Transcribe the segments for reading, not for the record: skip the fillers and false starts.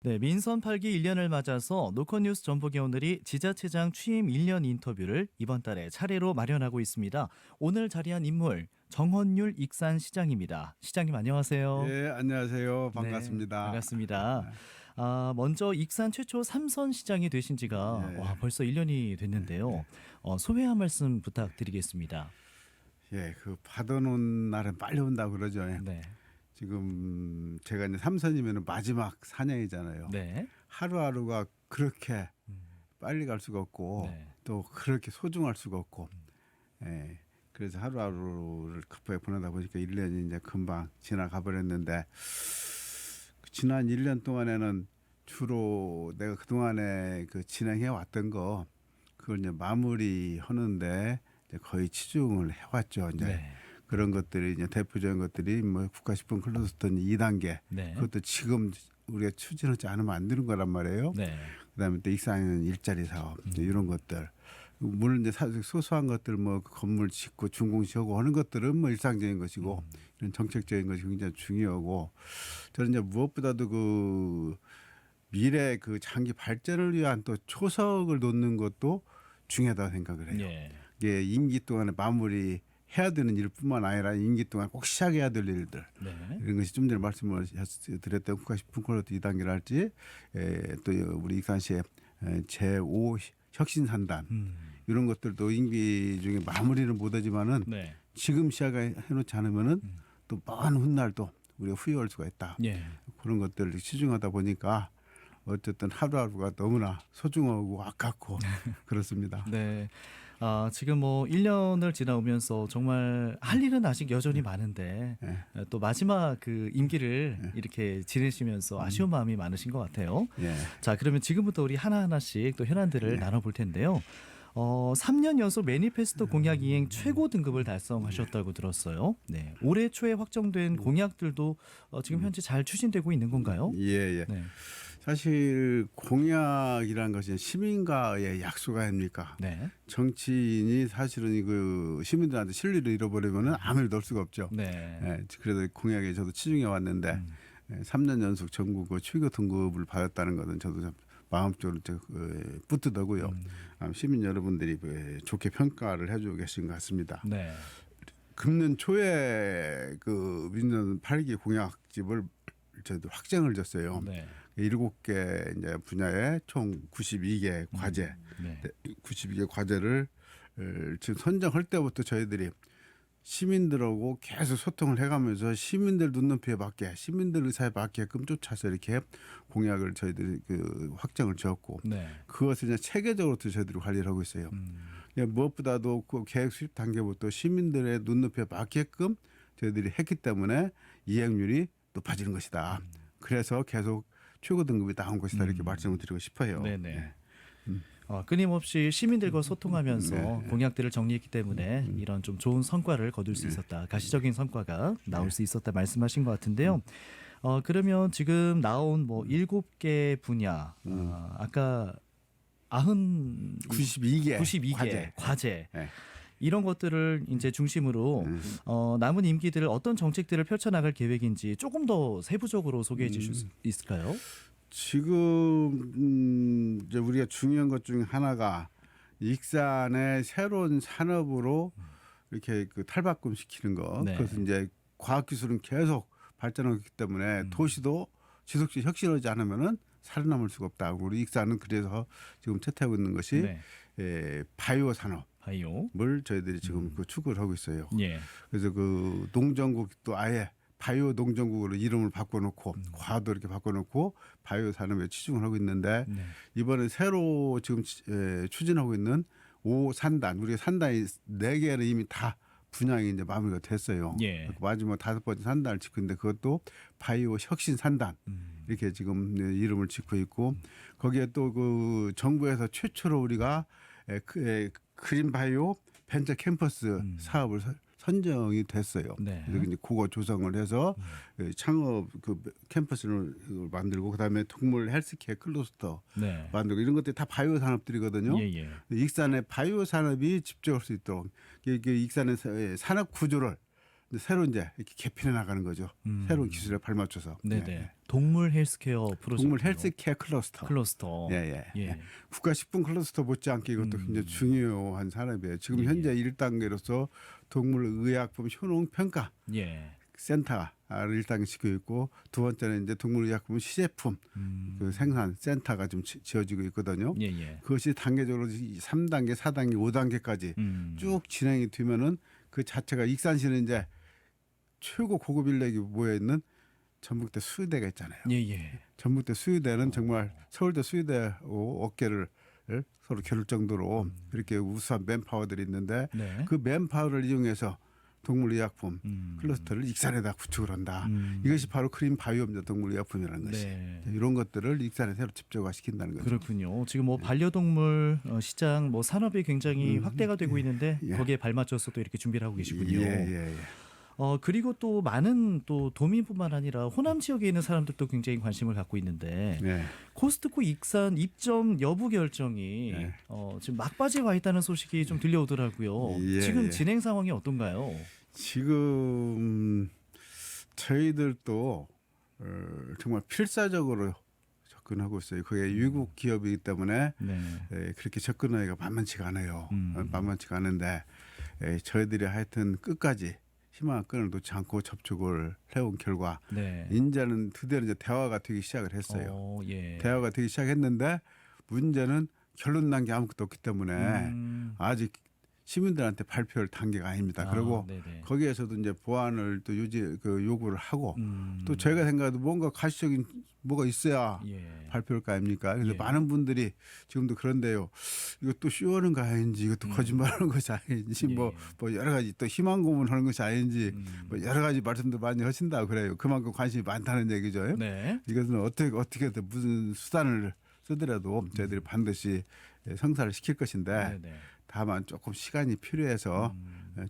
네, 민선 8기 1년을 맞아서 노컷뉴스 전북의 오늘이 지자체장 취임 1년 인터뷰를 이번 달에 차례로 마련하고 있습니다. 오늘 자리한 인물 정헌율 익산시장입니다. 시장님 안녕하세요. 예, 안녕하세요. 네, 반갑습니다. 반갑습니다. 먼저 익산 최초 삼선 시장이 되신 지가 예, 벌써 1년이 됐는데요. 소회 한 말씀 부탁드리겠습니다. 예, 그 받아놓은 날은 빨리 온다 그러죠. 네. 지금 제가 이제 삼선이면 마지막 사냥이잖아요. 네. 하루하루가 그렇게 빨리 갈 수가 없고 네. 또 그렇게 소중할 수가 없고, 예, 그래서 하루하루를 급하게 보내다 보니까 1년이 이제 금방 지나가 버렸는데 지난 1년 동안에는 주로 내가 그 동안에 그 진행해 왔던 거 그걸 이제 마무리하는데 이제 거의 치중을 해왔죠. 이제 네. 그런 것들이 이제 대표적인 것들이 뭐 국가식품 클러스터 2단계 네. 그것도 지금 우리가 추진하지 않으면 안 되는 거란 말이에요. 네. 그다음에 또 익산에는 일자리 사업 이런 것들 물론 이제 소소한 것들 뭐 건물 짓고 준공시하고 하는 것들은 뭐 일상적인 것이고 이런 정책적인 것이 굉장히 중요하고 저는 이제 무엇보다도 그 미래 그 장기 발전을 위한 또 초석을 놓는 것도 중요하다고 생각을 해요. 예. 이게 임기 동안에 마무리 해야 되는 일뿐만 아니라 임기 동안 꼭 시작해야 될 일들 네. 이런 것이 좀 전에 말씀을 드렸던 국가식품 퀄리티 2단계를 할지 또 우리 익산시의 제5 혁신산단 이런 것들도 임기 중에 마무리는 못하지만은 네. 지금 시작해 놓지 않으면은 또 먼 훗날 또 우리가 후회할 수가 있다. 예. 그런 것들을 치중하다 보니까 어쨌든 하루하루가 너무나 소중하고 아깝고 그렇습니다. 네. 지금 뭐 1년을 지나오면서 정말 할 일은 아직 여전히 많은데 또 마지막 그 임기를 이렇게 지내시면서 아쉬운 마음이 많으신 것 같아요. 예. 자, 그러면 지금부터 우리 하나하나씩 또 현안들을 나눠볼 텐데요. 3년 연속 매니페스토 공약 이행 최고 등급을 달성하셨다고 들었어요. 네. 올해 초에 확정된 공약들도 지금 현재 잘 추진되고 있는 건가요? 예, 예. 네. 사실 공약이란 것이 시민과의 약속 아닙니까? 네. 정치인이 사실은 그 시민들한테 신뢰를 잃어버리면 아무 일도 할 수가 없죠. 네. 예, 그래서 공약에 저도 치중해 왔는데 3년 연속 전국 그 최고 등급을 받았다는 것은 저도 좀 마음적으로 뿌듯하고요. 시민 여러분들이 좋게 평가를 해주고 계신 것 같습니다. 네. 금년 초에 그 민선 8기 공약집을 저도 확정을 줬어요. 네. 7개 이제 분야에 총 92개 과제, 네. 92개 과제를 지금 선정할 때부터 저희들이 시민들하고 계속 소통을 해가면서 시민들 눈높이에 맞게, 시민들 의사에 맞게끔 쫓아서 이렇게 공약을 저희들이 그 확정을 지었고, 네. 그것을 이제 체계적으로 저희들이 관리를 하고 있어요. 무엇보다도 그 계획 수립 단계부터 시민들의 눈높이에 맞게끔 저희들이 했기 때문에 이행률이 높아지는 것이다. 그래서 계속 최고 등급이 나온 것이다 이렇게 말씀을 드리고 싶어요. 네네. 네. 끊임없이 시민들과 소통하면서 네. 공약들을 정리했기 때문에 이런 좀 좋은 성과를 거둘 수 있었다. 가시적인 성과가 나올 수 있었다 말씀하신 것 같은데요. 그러면 지금 나온 뭐 7개 분야, 아까 92개 과제. 네. 이런 것들을 이제 중심으로 남은 임기들을 어떤 정책들을 펼쳐나갈 계획인지 조금 더 세부적으로 소개해 주실 수 있을까요? 지금 이제 우리가 중요한 것 중에 하나가 익산의 새로운 산업으로 이렇게 그 탈바꿈 시키는 거. 네. 그래서 이제 과학기술은 계속 발전하기 때문에 도시도 지속적으로 혁신하지 않으면은 살아남을 수가 없다. 우리 익산은 그래서 지금 채택하고 있는 것이 네. 바이오 산업. 바이오. 을 저희들이 지금 그 추구를 하고 있어요. 예. 그래서 그 농정국도 아예 바이오 농정국으로 이름을 바꿔놓고 과도 이렇게 바꿔놓고 바이오 산업에 치중을 하고 있는데 네. 이번에 새로 지금 추진하고 있는 5산단 우리가 산단이 4개를 이미 다 분양이 이제 마무리가 됐어요. 예. 마지막 5번째 산단을 짓고 있는데 그것도 바이오 혁신 산단 이렇게 지금 이름을 짓고 있고 거기에 또 그 정부에서 최초로 우리가 그린 바이오 벤처 캠퍼스 사업을 선정이 됐어요. 네. 그래서 이제 그거 조성을 해서 창업 그 캠퍼스를 만들고 그다음에 동물 헬스케어 클러스터 네. 만들고 이런 것들이 다 바이오 산업들이거든요. 예. 익산의 바이오 산업이 집중할 수 있도록 이게 익산의 산업 구조를 새로 이제 이렇게 개편해 나가는 거죠. 새로운 기술에 발맞춰서. 네네. 동물 헬스케어 프로젝트. 동물 헬스케어 클러스터. 클러스터. 예. 예. 국가식품클러스터 못지않게 이것도 굉장히 중요한 산업이에요. 지금 현재 1단계로서 동물의약품 효능평가 예. 센터를 1단계 짓고 있고 두 번째는 이제 동물의약품 시제품 그 생산 센터가 좀 지어지고 있거든요. 예. 그것이 단계적으로 3단계, 4단계, 5단계까지 쭉 진행이 되면은 그 자체가 익산시는 이제 최고 고급 인력이 모여 있는 전북대 수의대가 있잖아요. 예. 전북대 수의대는 정말 서울대 수의대하고 어깨를 서로 겨룰 정도로 그렇게 우수한 맨파워들이 있는데 네. 그 맨파워를 이용해서 동물의약품 클러스터를 익산에다 구축을 한다. 이것이 바로 크림 바이오입니다. 동물의약품이라는 것이. 네. 이런 것들을 익산에 새로 집적화시킨다는 거죠. 그렇군요. 지금 뭐 반려동물 시장 뭐 산업이 굉장히 확대가 되고 있는데 예. 거기에 발맞춰서 또 이렇게 준비를 하고 계시군요. 예. 그리고 또 많은 또 도민뿐만 아니라 호남 지역에 있는 사람들도 굉장히 관심을 갖고 있는데 네. 코스트코 익산 입점 여부 결정이 네. 지금 막바지에 와 있다는 소식이 좀 들려오더라고요. 예, 지금 예. 진행 상황이 어떤가요? 지금 저희들도 정말 필사적으로 접근하고 있어요. 그게 외국 기업이기 때문에 네. 그렇게 접근하기가 만만치가 않아요. 만만치가 않은데 저희들이 하여튼 끝까지 희망의 끈을 놓지 않고 접촉을 해온 결과 네. 이제는 드디어 이제 대화가 되기 시작을 했어요. 예. 대화가 되기 시작했는데 문제는 결론 난 게 아무것도 없기 때문에 아직 시민들한테 발표할 단계가 아닙니다. 그리고 네네. 거기에서도 이제 보완을 또 요구를 하고 또 저희가 생각해도 뭔가 가시적인 뭐가 있어야 예. 발표할 거 아닙니까? 그래서 예. 많은 분들이 지금도 그런데요. 이것도 쇼하는 거 아닌지, 이것도 거짓말하는 것이 아닌지, 예. 뭐 여러 가지 또 희망 고문하는 것이 아닌지, 뭐 여러 가지 말씀도 많이 하신다 그래요. 그만큼 관심이 많다는 얘기죠. 네. 이것은 어떻게든 무슨 수단을 쓰더라도 저희들이 반드시 성사를 시킬 것인데 네네. 다만 조금 시간이 필요해서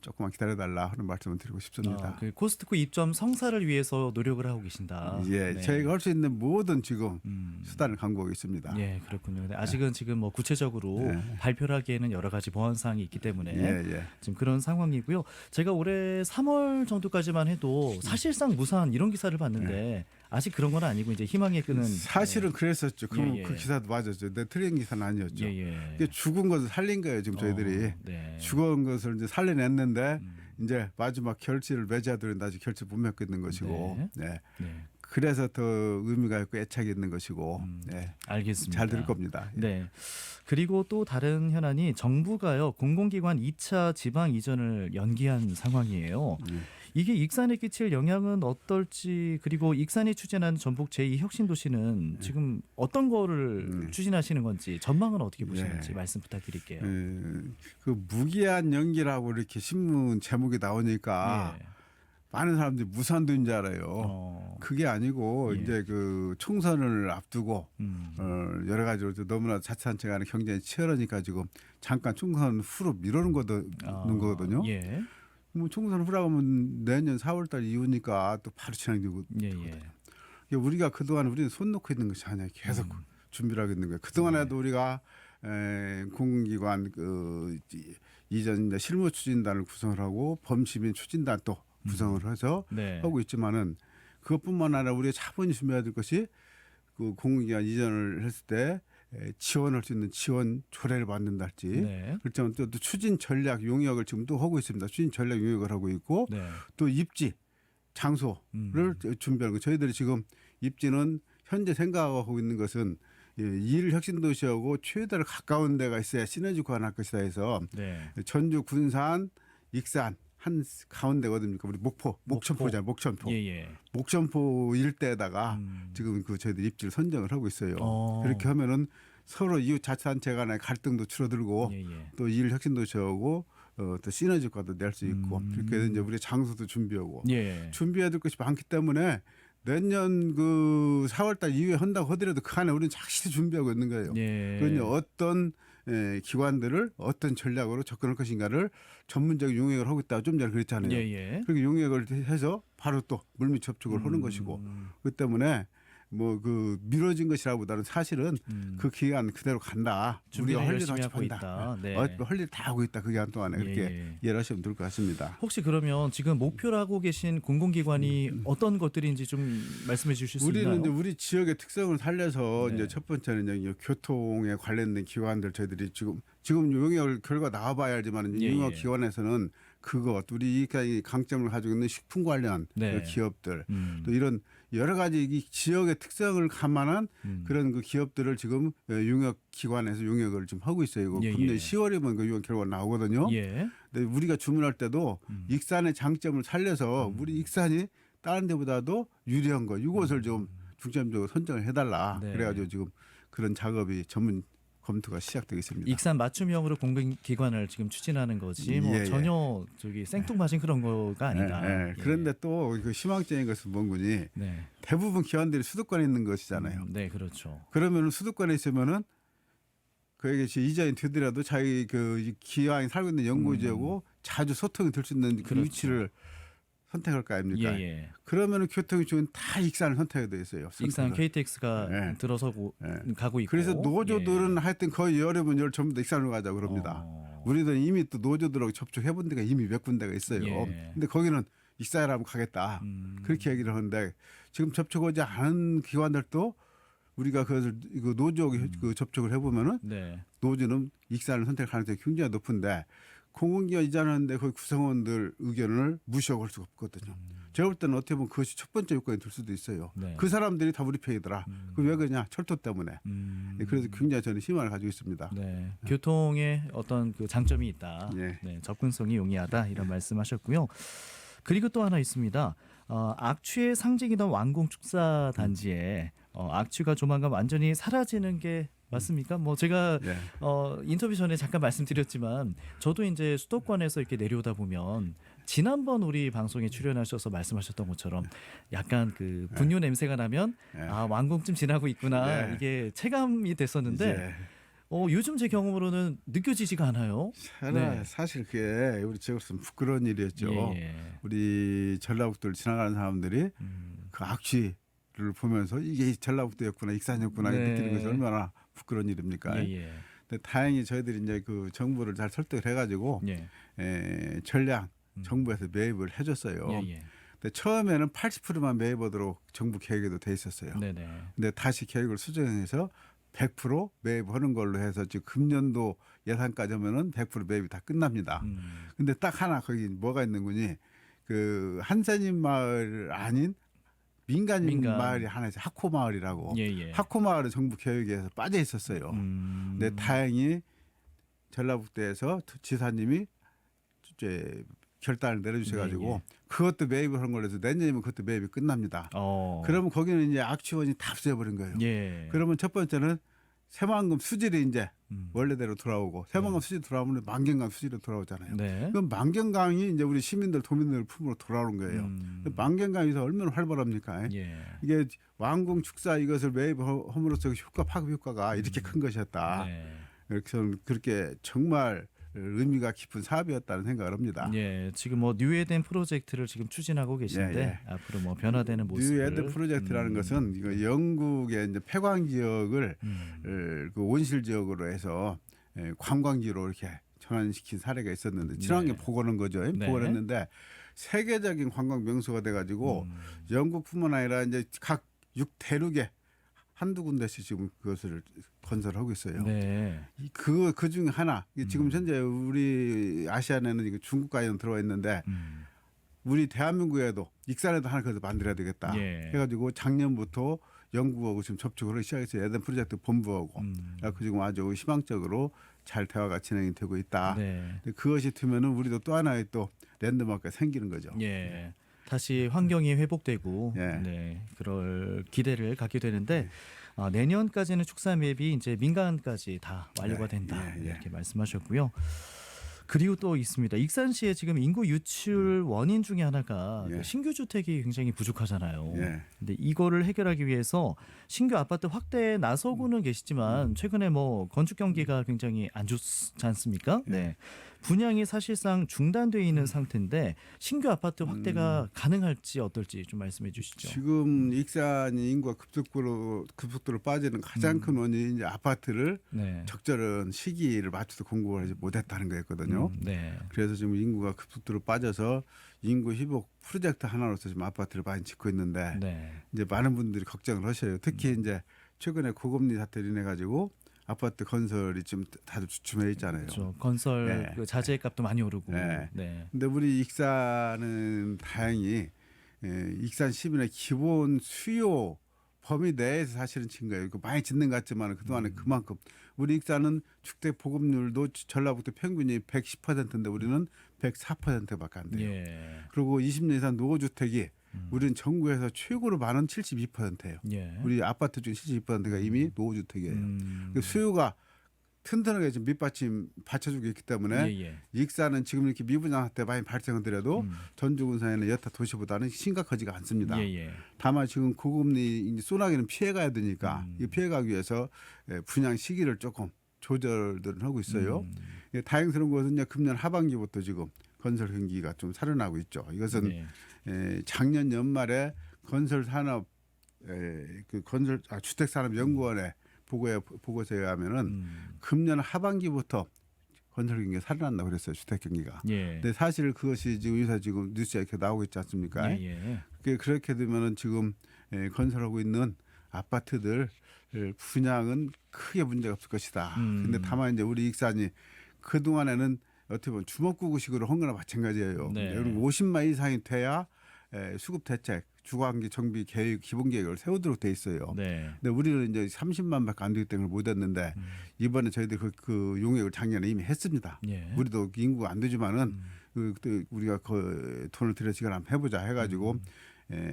조금만 기다려달라 하는 말씀을 드리고 싶습니다. 그 코스트코 입점 성사를 위해서 노력을 하고 계신다. 예, 네. 저희가 할 수 있는 모든 지금 수단을 강구하고 있습니다. 예, 그렇군요. 근데 아직은 지금 뭐 구체적으로 발표를 하기에는 여러 가지 보완 사항이 있기 때문에 예. 지금 그런 상황이고요. 제가 올해 3월 정도까지만 해도 사실상 무사한 이런 기사를 봤는데 아직 그런 건 아니고 이제 희망의 끈은 사실은 그랬었죠. 그럼 예. 그 기사도 맞았죠. 내 틀린 기사는 아니었죠. 예. 이게 죽은 것을 살린 거예요. 지금 저희들이 네. 죽은 것을 이제 살려냈는데 이제 마지막 결실을 맺어야되는데 아직 결실 못 맺고 있는 것이고. 네. 그래서 더 의미가 있고 애착이 있는 것이고. 네. 알겠습니다. 잘 될 겁니다. 예. 네. 그리고 또 다른 현안이 정부가요 공공기관 2차 지방 이전을 연기한 상황이에요. 이게 익산에 끼칠 영향은 어떨지 그리고 익산이 추진하는 전북 제2혁신도시는 지금 어떤 거를 추진하시는 건지 전망은 어떻게 보시는지 말씀 부탁드릴게요. 그 무기한 연기라고 이렇게 신문 제목이 나오니까 많은 사람들이 무산도인 줄 알아요. 그게 아니고 이제 그 총선을 앞두고 여러 가지로 너무나 자치단체 간의 경쟁이 치열하니까 지금 잠깐 총선 후로 미루는 거거든요. 예. 뭐 총선 후라고 하면 내년 4월달 이후니까 또 바로 진행되고 우리가 그동안 우리는 손 놓고 있는 것이 아니야. 계속 준비를 하고 있는 거예요. 그동안에도 우리가 공공기관 그 이전 실무 추진단을 구성을 하고 범시민 추진단 또 구성을 해서 하고 있지만은 그것뿐만 아니라 우리가 차분히 준비해야 될 것이 그 공공기관 이전을 했을 때 지원할 수 있는 지원 조례를 만든달지 그렇지만 또 추진 전략 용역을 지금도 하고 있습니다. 추진 전략 용역을 하고 있고 또 입지 장소를 준비하는 거. 저희들이 지금 입지는 현재 생각하고 있는 것은 일 혁신도시하고 최대로 가까운 데가 있어야 시너지 구현할 것이다 해서 전주, 군산, 익산 한 가운데가 어딥니까? 우리 목천포잖아요. 목천포 일대에다가 지금 그 저희들 입지를 선정을 하고 있어요. 그렇게 하면은 서로 이웃 자치단체 간의 갈등도 줄어들고 또 일 혁신도시하고 또 시너지과도 낼 수 있고 그렇게 이제 우리 장소도 준비하고 준비해야 될 것이 많기 때문에 내년 그 4월달 이후에 한다고 하더라도 그 안에 우리는 확실히 준비하고 있는 거예요. 그러니 어떤 기관들을 어떤 전략으로 접근할 것인가를 전문적인 용역을 하고 있다. 좀 전에 그랬잖아요. 그렇게 용역을 해서 바로 또 물밑 접촉을 하는 것이고 그렇기 때문에 뭐 그 미뤄진 것이라보다는 사실은 그 기간 그대로 간다. 준비를 우리가 할 열심히 일을 하고 있다. 네. 할 일 다 하고 있다. 그 기간 동안에 그렇게 예. 이해를 하시면 될 것 같습니다. 혹시 그러면 지금 목표로 하고 계신 공공기관이 어떤 것들인지 좀 말씀해 주실 수 우리는 있나요? 이제 우리 지역의 특성을 살려서 네. 이제 첫 번째는 이제 교통에 관련된 기관들 저희들이 지금 용역 결과 나와봐야 알지만 예, 용역 예. 기관에서는 그것 우리 이 강점을 가지고 있는 식품 관련 네. 그 기업들 음. 또 이런 여러 가지 이 지역의 특성을 감안한 그런 그 기업들을 지금 용역 기관에서 용역을 좀 하고 있어요. 이거 예, 금년 예. 10월이면 그 용역 결과 나오거든요. 예. 근데 우리가 주문할 때도 익산의 장점을 살려서 우리 익산이 다른 데보다도 유리한 거 이것을 좀 중점적으로 선정을 해달라. 네. 그래가지고 지금 그런 작업이 전문 검토가 시작되겠습니다. 익산 맞춤형으로 공공기관을 지금 추진하는 거지 뭐 예, 예. 전혀 저기 생뚱맞은 그런 거가 아니다. 예, 예. 예. 그런데 또 그 희망적인 것은 뭔군이 네. 대부분 기관들이 수도권에 있는 것이잖아요. 네, 그렇죠. 그러면은 수도권에 있으면은 그에게 이전이 되더라도 자기 그 기왕이 살고 있는 연구지하고 자주 소통이 될 수 있는 그 그렇죠. 위치를 선택할 거 아닙니까? 예, 예. 그러면은 교통이 좋은 다 익산을 선택하게 돼 있어요. 익산 선택을. KTX가 예. 들어서고 예. 가고 있고. 그래서 노조들은 예. 하여튼 거의 여름은 전부 다 익산으로 가자고 그럽니다. 우리들은 이미 또 노조들하고 접촉해 본 데가 이미 몇 군데가 있어요. 예. 근데 거기는 익산이라면 가겠다. 그렇게 얘기를 하는데 지금 접촉하지 않은 기관들도 우리가 그것을 그 노조 그 접촉을 해보면은 네. 노조는 익산을 선택할 가능성이 굉장히 높은데 공공기관 이전하는데 거기 구성원들 의견을 무시하고 할 수가 없거든요. 제가 볼 때는 어떻게 보면 그것이 첫 번째 요건이 될 수도 있어요. 네. 그 사람들이 다 우리 편이더라. 그 왜 그러냐? 철도 때문에. 그래서 굉장히 저는 희망을 가지고 있습니다. 네. 교통에 어떤 그 장점이 있다. 예. 네. 접근성이 용이하다 이런 말씀하셨고요. 그리고 또 하나 있습니다. 악취의 상징이던 완공 축사 단지에 악취가 조만간 완전히 사라지는 게 맞습니까? 뭐 제가 네. 인터뷰 전에 잠깐 말씀드렸지만 저도 이제 수도권에서 이렇게 내려오다 보면 지난번 우리 방송에 출연하셔서 말씀하셨던 것처럼 약간 그 분뇨 냄새가 나면 네. 아 완공쯤 지나고 있구나 네. 이게 체감이 됐었는데 이제 요즘 제 경험으로는 느껴지지가 않아요. 네. 사실 그게 우리 지역으로서는 부끄러운 일이었죠. 예. 우리 전라북도를 지나가는 사람들이 그 악취를 보면서 이게 전라북도였구나, 익산이었구나 네. 느끼는 것이 얼마나 부끄러운 일입니까? 예. 근데 다행히 저희들이 이제 그 정부를 잘 설득을 해가지고 예. 전량 정부에서 매입을 해줬어요. 예. 근데 처음에는 80%만 매입하도록 정부 계획에도 돼 있었어요. 네네. 근데 다시 계획을 수정해서 100% 매입하는 걸로 해서 지금 금년도 예산까지 하면은 100% 매입이 다 끝납니다. 근데 딱 하나 거기 뭐가 있는 거니 그 한산인 마을 아닌 민간인 마을이 하나 있어요. 학호 마을이라고. 예. 학호 마을은 정부 계획에서 빠져 있었어요. 근데 다행히 전라북도에서 지사님이 이제 결단을 내려주셔가지고 그것도 매입을 한 걸로 해서 내년이면 그것도 매입이 끝납니다. 그러면 거기는 이제 악취원이 다 없어져버린 거예요. 예. 그러면 첫 번째는 새만금 수질이 이제 원래대로 돌아오고 새만금 수질 돌아오면 만경강 수질로 돌아오잖아요. 네. 그럼 만경강이 이제 우리 시민들 도민들 품으로 돌아오는 거예요. 만경강에서 얼마나 활발합니까? 예. 이게 완공 축사 이것을 매입함으로써 파급 효과가 이렇게 큰 것이었다. 네. 그렇게 저는 그렇게 정말 의미가 깊은 사업이었다는 생각을 합니다. 예, 지금 뭐 뉴에덴 프로젝트를 지금 추진하고 계신데 예. 앞으로 뭐 변화되는 모습을 뉴에덴 프로젝트라는 것은 이거 영국의 이제 폐광 지역을 그 온실 지역으로 해서 관광지로 이렇게 전환시킨 사례가 있었는데 친환경 복원한 거죠. 복원했는데 세계적인 관광 명소가 돼가지고 영국뿐만 아니라 이제 각 6대륙에 한두 군데씩 지금 그것을 건설하고 있어요. 네. 그 중에 하나 지금 현재 우리 아시아에는 이거 중국까지는 들어와 있는데 우리 대한민국에도 익산에도 하나 그래서 만들어야 되겠다. 예. 해가지고 작년부터 영국하고 지금 접촉을 시작해서 에덴 프로젝트 본부하고 그래서 지금 아주 희망적으로 잘 대화가 진행이 되고 있다. 네. 그것이 되면은 우리도 또 하나의 또 랜드마크가 생기는 거죠. 예. 다시 환경이 회복되고 예. 네, 그럴 기대를 갖게 되는데 내년까지는 축사 맵이 이제 민간까지 다 완료가 된다 이렇게 말씀하셨고요. 그리고 또 있습니다. 익산시에 지금 인구 유출 원인 중에 하나가 그 신규 주택이 굉장히 부족하잖아요. 근데 이거를 해결하기 위해서 신규 아파트 확대에 나서고는 계시지만 최근에 뭐 건축 경기가 굉장히 안 좋지 않습니까? 네. 분양이 사실상 중단돼 있는 상태인데 신규 아파트 확대가 가능할지 어떨지 좀 말씀해 주시죠. 지금 익산이 인구가 급속도로 빠지는 가장 큰 원인이 이제 아파트를 네. 적절한 시기를 맞춰서 공급을 하지 못했다는 거였거든요. 네. 그래서 지금 인구가 급속도로 빠져서 인구 회복 프로젝트 하나로서 지금 아파트를 많이 짓고 있는데 네. 이제 많은 분들이 걱정을 하셔요. 특히 이제 최근에 고금리 사태를 인해 가지고 아파트 건설이 좀 다들 주춤해 있잖아요. 그렇죠. 건설 네. 그 자재값도 많이 오르고. 네. 네. 근데 우리 익산은 다행히 익산 시민의 기본 수요 범위 내에서 사실은 친 거예요. 많이 짓는 것 같지만 그동안에 그만큼 우리 익산은 주택 보급률도 전라북도 평균이 110%인데 우리는 104%밖에 안 돼요. 예. 그리고 20년 이상 노후주택이 우리는 전국에서 최고로 많은 72%예요. 예. 우리 아파트 중 72%가 이미 노후주택이에요. 그 수요가 튼튼하게 지금 밑받침 받쳐주고 있기 때문에 예. 익산은 지금 이렇게 미분양 사태 많이 발생하더라도 전주군산에는 여타 도시보다는 심각하지가 않습니다. 예. 다만 지금 고금리 소나기는 피해가야 되니까 이 피해가기 위해서 분양 시기를 조금 조절들을 하고 있어요. 다행스러운 것은 이제 금년 하반기부터 지금 건설 경기가 좀 살아나고 있죠. 이것은 네. 작년 연말에 건설 산업 주택산업연구원의 보고서에 하면은 금년 하반기부터 건설 경기가 살아난다고 그랬어요. 주택 경기가. 예. 근데 사실 그것이 지금 요새 지금 뉴스에 이렇게 나오고 있지 않습니까? 예. 그렇게 되면은 지금 건설하고 있는 아파트들 분양은 크게 문제가 없을 것이다. 근데 다만 이제 우리 익산이 그 동안에는 어떻게 보면 주먹구구식으로 한 거나 마찬가지예요. 네. 여러분 50만 이상이 돼야 수급 대책, 주거환경 정비 계획, 기본 계획을 세우도록 돼 있어요. 네. 근데 우리는 이제 30만밖에 안 되기 때문에 못 했는데 이번에 저희들 그 용역을 작년에 이미 했습니다. 예. 우리도 인구가 안 되지만은 그때 우리가 그 돈을 들여서 이걸 한번 해보자 해가지고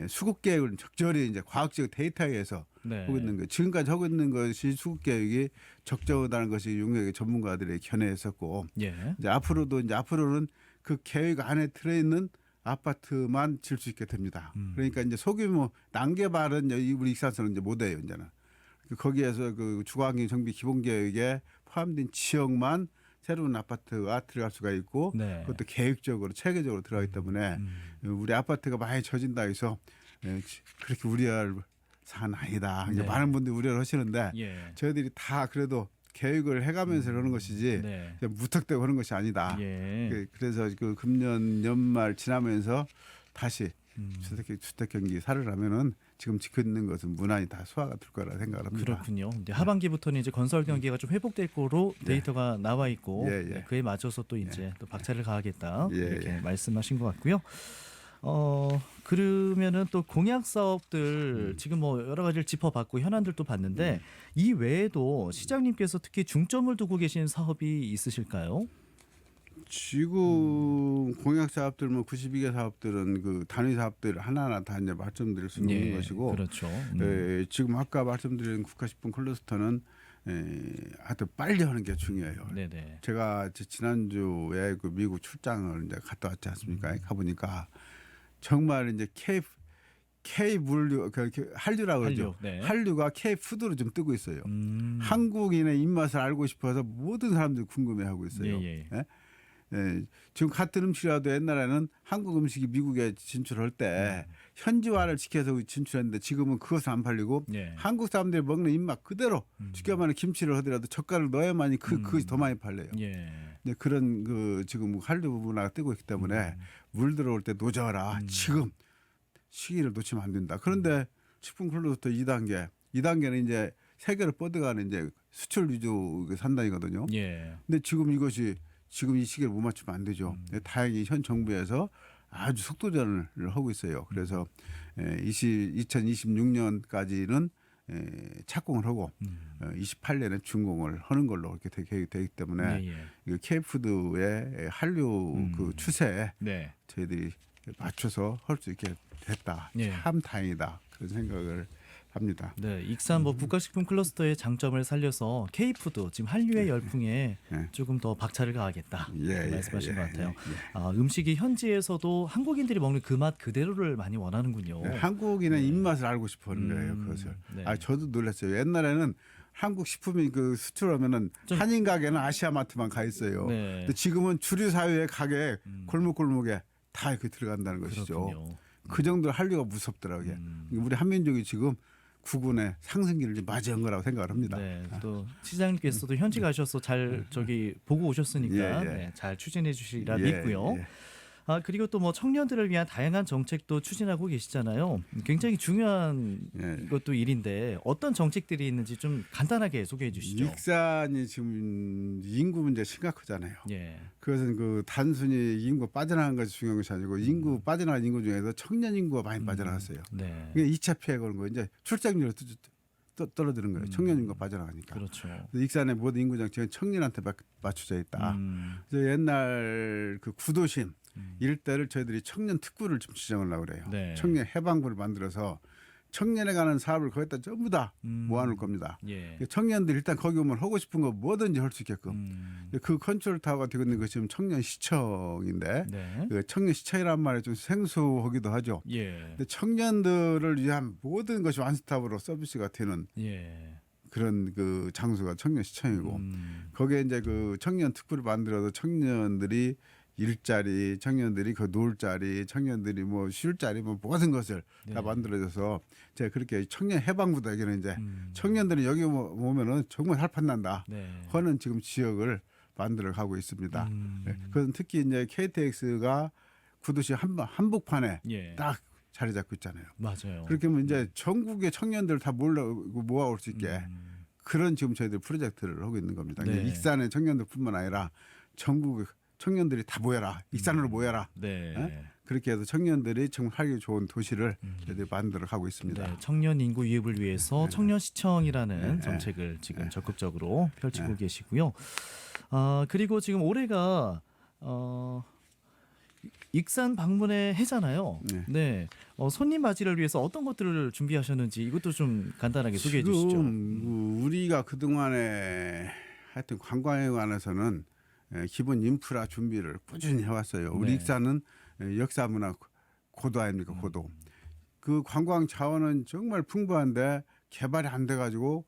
수급 계획을 적절히 이제 과학적 데이터에 의해서 네. 하고 있는 거. 지금까지 하고 있는 것이 수급 계획이 적절하다는 것이 용역의 전문가들의 견해였었고 예. 이제 앞으로는 그 계획 안에 들어있는 아파트만 질 수 있게 됩니다. 그러니까 이제 소규모 난개발은 우리 익산서는 이제 못해요 이제는. 거기에서 그 주거환경 정비 기본 계획에 포함된 지역만 새로운 아파트가 들어갈 수가 있고 네. 그것도 계획적으로 체계적으로 들어가기 때문에 우리 아파트가 많이 젖은다 해서 그렇게 우려할 사안은 아니다. 이제 네. 많은 분들이 우려를 하시는데 예. 저희들이 다 그래도 계획을 해가면서 그러는 것이지 네. 그냥 무턱대고 하는 것이 아니다. 예. 그래서 그 금년 연말 지나면서 다시 주택 경기 살아나면은 지금 지켜 있는 것은 무난히 다 소화가 될 거라 생각을 합니다. 그렇군요. 이제 하반기부터는 이제 건설 경기가 좀 회복될 거로 데이터가 나와 있고 예. 네, 그에 맞춰서 또 이제 또 박차를 가하겠다 예, 이렇게 말씀하신 것 같고요. 그러면은 또 공약 사업들 지금 뭐 여러 가지를 짚어봤고 현안들도 봤는데 이 외에도 시장님께서 특히 중점을 두고 계신 사업이 있으실까요? 지금 공약 사업들 뭐 92개 사업들은 그 단위 사업들 하나하나 다 이제 말씀드릴 수는 예, 없는 것이고 그렇죠. 지금 아까 말씀드린 국가식품 클러스터는 하여튼 빨리 하는 게 중요해요. 네네. 제가 지난주에 그 미국 출장을 이제 갔다 왔지 않습니까? 가보니까 정말 이제 K 물류 한류라고 그러죠. 네. 한류가 K 푸드로 좀 뜨고 있어요. 한국인의 입맛을 알고 싶어서 모든 사람들이 궁금해하고 있어요. 예. 지금 같은 음식이라도 옛날에는 한국 음식이 미국에 진출할 때 현지화를 시켜서 진출했는데 지금은 그것은 안 팔리고 예. 한국 사람들이 먹는 입맛 그대로 죽여만은 김치를 하더라도 젓갈을 넣어야만이 그것이 더 많이 팔려요. 예. 그런 그 지금 한류 문화가 뜨고 있기 때문에 물 들어올 때 노져라. 지금 시기를 놓치면 안 된다. 그런데 식품 클러스터 2단계는 이제 세계를 뻗어가는 이제 수출 위주 산단이거든요. 예. 근데 근데 지금 이 시기를 못 맞추면 안 되죠. 다행히 현 정부에서 아주 속도전을 하고 있어요. 그래서 2026년까지는 착공을 하고 28년에 준공을 하는 걸로 이렇게 계획이 되기 때문에 이 K푸드의 한류 그 추세에 네. 저희들이 맞춰서 할 수 있게 됐다. 예. 참 다행이다. 그런 생각을 합니다. 네, 익산 뭐 국가식품 클러스터의 장점을 살려서 K푸드 지금 한류의 열풍에 조금 더 박차를 가하겠다 이렇게 말씀하신 것 같아요. 음식이 현지에서도 한국인들이 먹는 그 맛 그대로를 많이 원하는군요. 한국인의 입맛을 알고 싶어하는 거예요. 그것을. 네. 저도 놀랐어요. 옛날에는 한국 식품이 그 수출하면은 좀- 한인 가게는 아시아마트만 가 있어요. 네. 근데 지금은 주류 사회의 가게 골목골목에 다 이렇게 들어간다는 것이죠. 그렇군요. 그 정도로 한류가 무섭더라고요. 우리 한민족이 지금 구군의 상승기를 좀 맞이한 거라고 생각을 합니다. 네, 또 시장님께서도 현지 가셔서 잘 저기 보고 오셨으니까 예, 예. 네, 잘 추진해 주시리라 예, 믿고요. 예. 아 그리고 또 뭐 청년들을 위한 다양한 정책도 추진하고 계시잖아요. 굉장히 중요한 예. 이것도 일인데 어떤 정책들이 있는지 좀 간단하게 소개해 주시죠. 익산이 지금 인구 문제 심각하잖아요. 예, 그것은 그 단순히 인구 빠져나간 것이 중요한 것이 아니고 인구 빠져나간 인구 중에서 청년 인구가 많이 빠져나갔어요. 네, 이게 2차 피해가 오는 거 이제 출생률이 떨어지는 거예요. 청년 인구가 빠져나가니까. 그렇죠. 그래서 익산의 모든 인구 정책은 청년한테 맞춰져 있다. 그래서 옛날 그 구도심 일대를 저희들이 청년 특구를 좀 지정하려고 그래요. 네. 청년 해방부를 만들어서 청년에 관한 사업을 거기다 전부 다 모아놓을 겁니다. 예, 청년들 일단 거기 오면 하고 싶은 거 뭐든지 할 수 있게끔 그 컨트롤 타워가 되고 있는 것이 지금 청년시청인데 네, 그 청년시청이란 말이 좀 생소하기도 하죠. 예, 근데 청년들을 위한 모든 것이 완스톱으로 서비스가 되는 예, 그런 그 장소가 청년시청이고 거기에 이제 그 청년 특구를 만들어서 청년들이 일자리, 청년들이 그 놀 자리, 청년들이 뭐 쉴 자리, 뭐 모든 것을 네. 다 만들어져서 제가 그렇게 청년 해방부다에는 이제 청년들이 여기 오면은 정말 살판난다 네, 하는 지금 지역을 만들어 가고 있습니다. 네. 그건 특히 이제 KTX가 구도시 한복판에 예, 딱 자리 잡고 있잖아요. 맞아요. 그렇게 하면 이제 전국의 청년들 다 모아올 수 있게 그런 지금 저희들 프로젝트를 하고 있는 겁니다. 네. 익산의 청년들뿐만 아니라 전국 청년들이 다 모여라. 익산으로 모여라. 네. 예? 그렇게 해서 청년들이 정말 살기 좋은 도시를 저희들이 만들어 가고 있습니다. 네, 청년 인구 유입을 위해서 청년시청이라는 정책을 지금 적극적으로 펼치고 계시고요. 그리고 지금 올해가 익산 방문의 해잖아요. 네. 네, 손님 맞이를 위해서 어떤 것들을 준비하셨는지 이것도 좀 간단하게 소개해 주시죠. 지금 우리가 그동안에 하여튼 관광에 관해서는 기본 인프라 준비를 꾸준히 해왔어요. 우리 네. 익산은 역사 문화 고도 아닙니까 고도. 그 관광 자원은 정말 풍부한데 개발이 안 돼가지고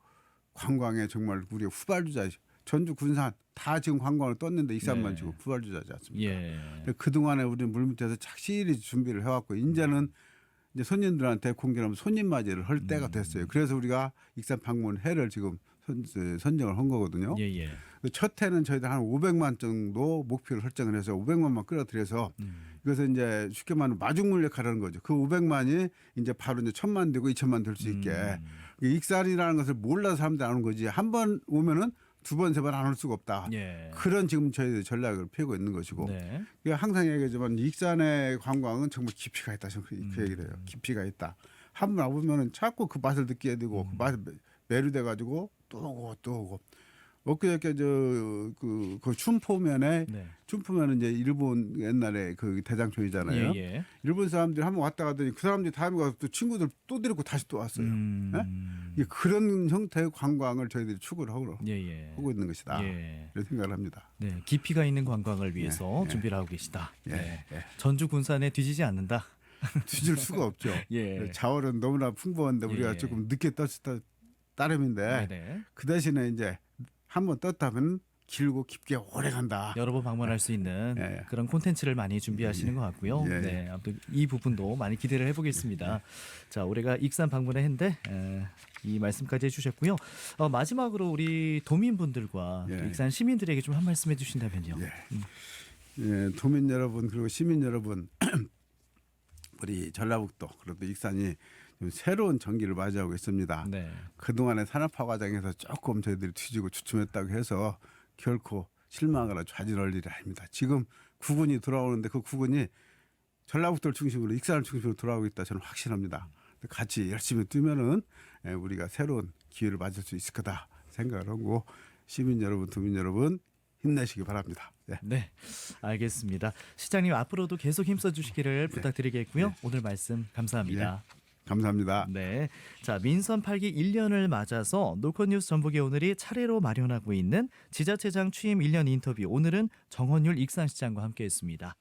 관광에 정말 우리가 후발주자. 전주 군산 다 지금 관광을 떴는데 익산만 네. 지금 후발주자지 않습니까? 예, 그 동안에 우리는 물밑에서 착실히 준비를 해왔고 이제는 이제 손님들한테 공개하면 손님 맞이를 할 때가 됐어요. 그래서 우리가 익산 방문 해를 지금 선정을 한 거거든요. 예, 예. 첫 해는 저희들 한 500만 정도 목표를 설정을 해서 500만만 끌어들여서 이것은 이제 쉽게 말하면 마중물 역할을 하는 거죠. 그 500만이 이제 바로 이제 1000만 되고 2000만 될 수 있게 익산이라는 것을 몰라서 사람들이 안 오는 거지. 한 번 오면은 두 번, 세 번 안 올 수가 없다. 예. 그런 지금 저희들 전략을 펴고 있는 것이고 네. 항상 얘기하지만 익산의 관광은 정말 깊이가 있다. 저는 그 얘기를 해요. 깊이가 있다. 한 번 와보면은 자꾸 그 맛을 느끼게 되고 그 맛에 매료돼 가지고 또 오고 또 오고. 엊그저께 그 춘포면에 네. 춘포면은 이제 일본 옛날에 그 대장촌이잖아요. 예, 예. 일본 사람들이 한번 왔다 가더니 그 사람들이 다음에 가서 또 친구들 또 데리고 다시 또 왔어요. 예? 그런 형태의 관광을 저희들이 추구를 예, 예. 하고 있는 것이다. 예. 이런 생각을 합니다. 네, 깊이가 있는 관광을 위해서 예. 준비를 하고 계시다. 예, 네. 예. 전주 군산에 뒤지지 않는다. 뒤질 수가 없죠. 예. 자원은 너무나 풍부한데 우리가 예. 조금 늦게 떴을 따름인데 네네. 그 대신에 이제 한번 떴다면 길고 깊게 오래 간다. 여러 번 방문할 수 있는 예. 그런 콘텐츠를 많이 준비하시는 것 같고요. 예. 네, 아무튼 이 부분도 많이 기대를 해보겠습니다. 자, 올해가 익산 방문의 해인데 이 말씀까지 해주셨고요. 마지막으로 우리 도민분들과 예. 또 익산 시민들에게 좀 한 말씀 해주신다면요. 예, 도민 여러분 그리고 시민 여러분, 우리 전라북도 그리고 익산이 좀 새로운 전기를 맞이하고 있습니다. 네. 그동안의 산업화 과정에서 조금 저희들이 뒤지고 주춤했다고 해서 결코 실망하거나 좌절할 일이 아닙니다. 지금 구군이 돌아오는데 그 구군이 전라북도를 중심으로 익산을 중심으로 돌아오고 있다 저는 확신합니다. 같이 열심히 뛰면은 우리가 새로운 기회를 맞을 수 있을 거다 생각을 하고 시민 여러분, 도민 여러분 힘내시기 바랍니다. 예. 네, 알겠습니다. 시장님 앞으로도 계속 힘써 주시기를 부탁드리겠고요. 오늘 말씀 감사합니다. 감사합니다. 네, 자 민선 8기 1년을 맞아서 노컷뉴스 전북의 오늘이 차례로 마련하고 있는 지자체장 취임 1년 인터뷰. 오늘은 정헌율 익산시장과 함께했습니다.